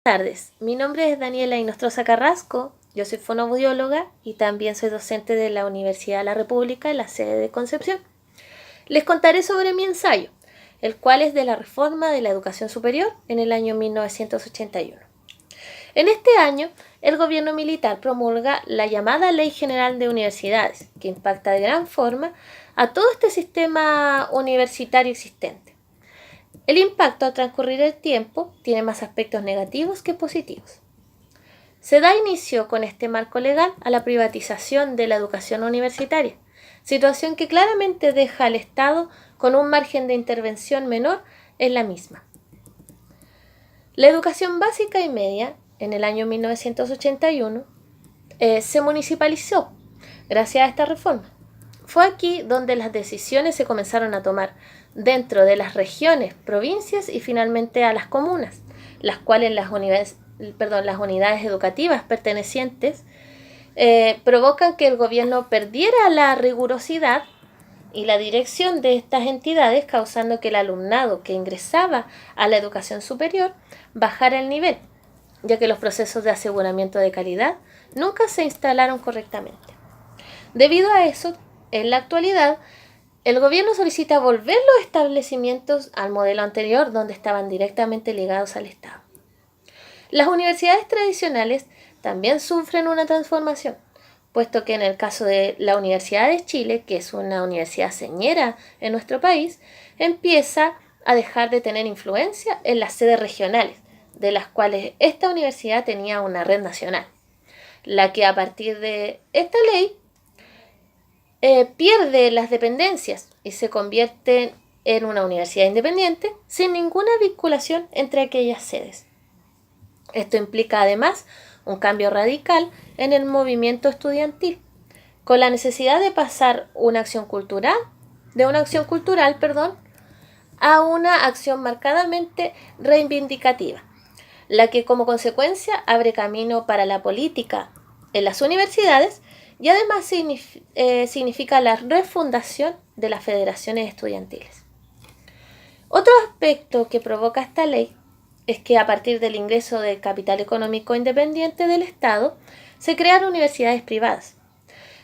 Buenas tardes, mi nombre es Daniela Inostroza Carrasco, yo soy fonoaudióloga y también soy docente de la Universidad de la República en la sede de Concepción. Les contaré sobre mi ensayo, el cual es de la reforma de la educación superior en el año 1981. En este año, el gobierno militar promulga la llamada Ley General de Universidades, que impacta de gran forma a todo este sistema universitario existente. El impacto al transcurrir el tiempo tiene más aspectos negativos que positivos. Se da inicio con este marco legal a la privatización de la educación universitaria, situación que claramente deja al Estado con un margen de intervención menor en la misma. La educación básica y media, en el año 1981, se municipalizó gracias a esta reforma. Fue aquí donde las decisiones se comenzaron a tomar dentro de las regiones, provincias y finalmente a las comunas, las cuales las unidades educativas pertenecientes provocan que el gobierno perdiera la rigurosidad y la dirección de estas entidades, causando que el alumnado que ingresaba a la educación superior bajara el nivel, ya que los procesos de aseguramiento de calidad nunca se instalaron correctamente. Debido a eso, en la actualidad, el gobierno solicita volver los establecimientos al modelo anterior, donde estaban directamente ligados al Estado. Las universidades tradicionales también sufren una transformación, puesto que en el caso de la Universidad de Chile, que es una universidad señera en nuestro país, empieza a dejar de tener influencia en las sedes regionales, de las cuales esta universidad tenía una red nacional, la que a partir de esta ley pierde las dependencias y se convierte en una universidad independiente sin ninguna vinculación entre aquellas sedes. Esto implica además un cambio radical en el movimiento estudiantil, con la necesidad de pasar de una acción cultural, a una acción marcadamente reivindicativa, la que como consecuencia abre camino para la política en las universidades y además significa la refundación de las federaciones estudiantiles. Otro aspecto que provoca esta ley es que a partir del ingreso del capital económico independiente del Estado, se crean universidades privadas,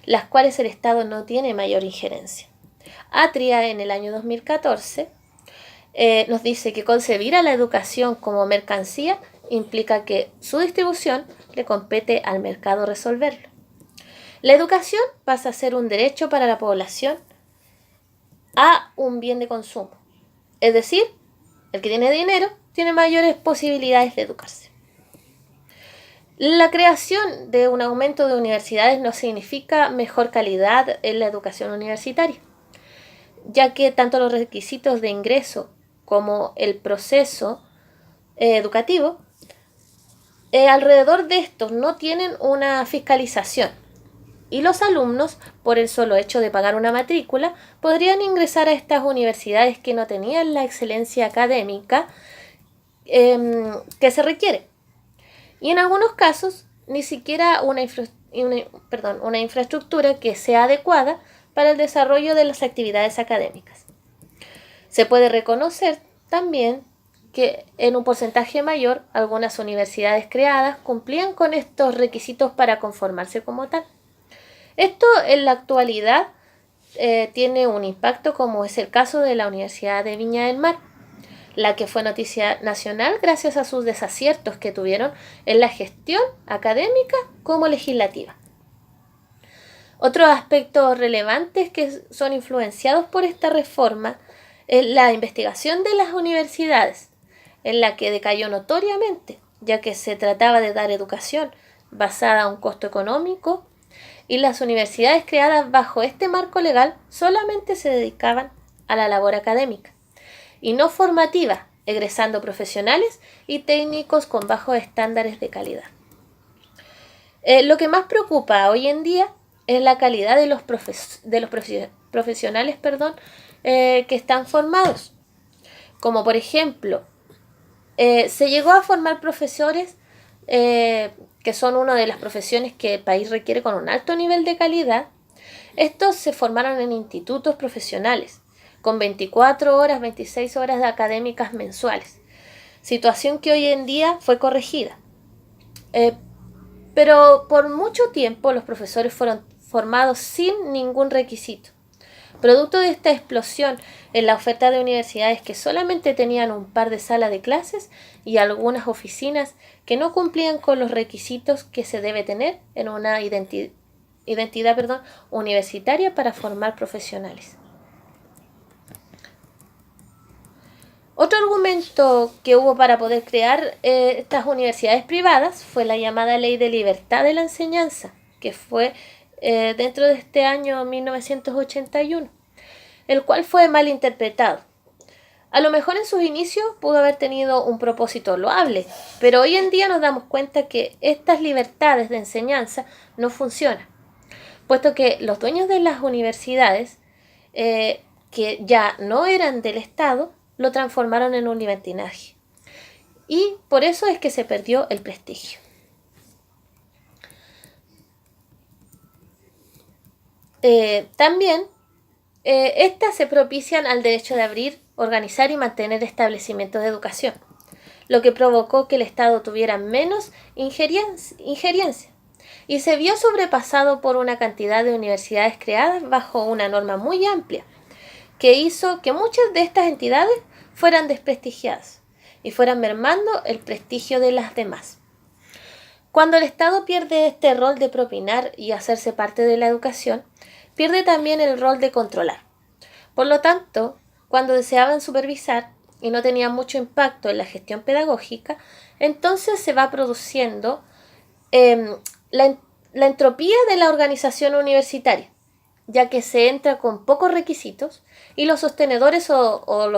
las cuales el Estado no tiene mayor injerencia. Atria, en el año 2014, nos dice que concebir a la educación como mercancía implica que su distribución le compete al mercado resolverlo. La educación pasa a ser un derecho para la población a un bien de consumo. Es decir, el que tiene dinero tiene mayores posibilidades de educarse. La creación de un aumento de universidades no significa mejor calidad en la educación universitaria, ya que tanto los requisitos de ingreso como el proceso educativo alrededor de estos no tienen una fiscalización. Y los alumnos, por el solo hecho de pagar una matrícula, podrían ingresar a estas universidades que no tenían la excelencia académica que se requiere. Y en algunos casos, ni siquiera una infraestructura que sea adecuada para el desarrollo de las actividades académicas. Se puede reconocer también que en un porcentaje mayor, algunas universidades creadas cumplían con estos requisitos para conformarse como tal. Esto en la actualidad tiene un impacto, como es el caso de la Universidad de Viña del Mar, la que fue noticia nacional gracias a sus desaciertos que tuvieron en la gestión académica como legislativa. Otros aspectos relevantes que son influenciados por esta reforma es la investigación de las universidades, en la que decayó notoriamente, ya que se trataba de dar educación basada a un costo económico, y las universidades creadas bajo este marco legal solamente se dedicaban a la labor académica y no formativa, egresando profesionales y técnicos con bajos estándares de calidad. Lo que más preocupa hoy en día es la calidad de los profesionales que están formados. Como por ejemplo, se llegó a formar profesores que son una de las profesiones que el país requiere con un alto nivel de calidad. Estos se formaron en institutos profesionales, con 24 horas, 26 horas de académicas mensuales. situación que hoy en día fue corregida. Pero por mucho tiempo los profesores fueron formados sin ningún requisito. Producto de esta explosión en la oferta de universidades que solamente tenían un par de salas de clases y algunas oficinas que no cumplían con los requisitos que se debe tener en una identidad universitaria para formar profesionales. Otro argumento que hubo para poder crear estas universidades privadas fue la llamada Ley de Libertad de la Enseñanza, que fue dentro de este año 1981, el cual fue mal interpretado. A lo mejor en sus inicios pudo haber tenido un propósito loable, pero hoy en día nos damos cuenta que estas libertades de enseñanza no funcionan, puesto que los dueños de las universidades, que ya no eran del Estado, lo transformaron en un libertinaje. Y por eso es que se perdió el prestigio. También, estas se propician al derecho de abrir, organizar y mantener establecimientos de educación, lo que provocó que el Estado tuviera menos injerencia y se vio sobrepasado por una cantidad de universidades creadas bajo una norma muy amplia, que hizo que muchas de estas entidades fueran desprestigiadas y fueran mermando el prestigio de las demás. Cuando el Estado pierde este rol de propinar y hacerse parte de la educación, pierde también el rol de controlar. Por lo tanto, cuando deseaban supervisar y no tenían mucho impacto en la gestión pedagógica, entonces se va produciendo la entropía de la organización universitaria, ya que se entra con pocos requisitos y los sostenedores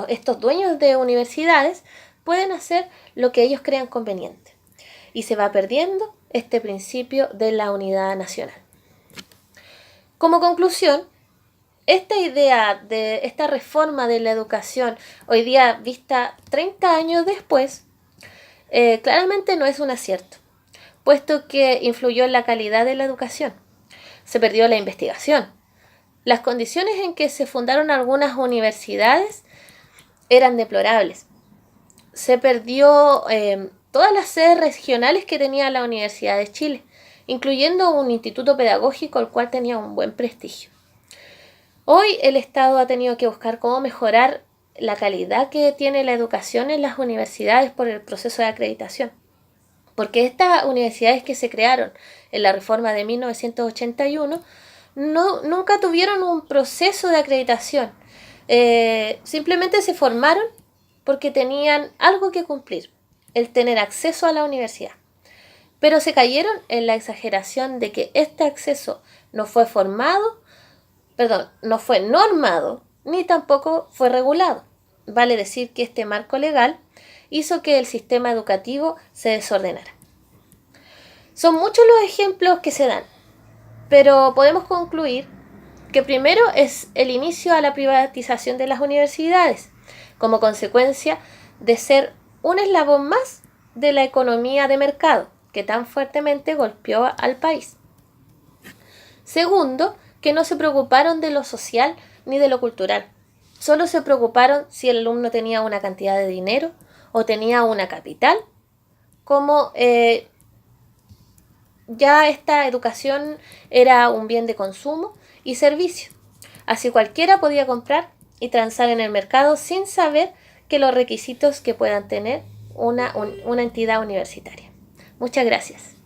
estos dueños de universidades pueden hacer lo que ellos crean conveniente. Y se va perdiendo este principio de la unidad nacional. Como conclusión, esta idea de esta reforma de la educación, hoy día vista 30 años después, claramente no es un acierto, puesto que influyó en la calidad de la educación. Se perdió la investigación. Las condiciones en que se fundaron algunas universidades eran deplorables. Se perdió todas las sedes regionales que tenía la Universidad de Chile, incluyendo un instituto pedagógico el cual tenía un buen prestigio. Hoy el Estado ha tenido que buscar cómo mejorar la calidad que tiene la educación en las universidades por el proceso de acreditación, porque estas universidades que se crearon en la reforma de 1981 nunca tuvieron un proceso de acreditación. Simplemente se formaron porque tenían algo que cumplir, el tener acceso a la universidad. Pero se cayeron en la exageración de que este acceso no fue normado, ni tampoco fue regulado. Vale decir que este marco legal hizo que el sistema educativo se desordenara. Son muchos los ejemplos que se dan, pero podemos concluir que primero es el inicio a la privatización de las universidades, como consecuencia de ser un eslabón más de la economía de mercado que tan fuertemente golpeó al país. Segundo, que no se preocuparon de lo social ni de lo cultural. Solo se preocuparon si el alumno tenía una cantidad de dinero o tenía una capital, como ya esta educación era un bien de consumo y servicio. Así cualquiera podía comprar y transar en el mercado sin saber que los requisitos que puedan tener una entidad universitaria. Muchas gracias.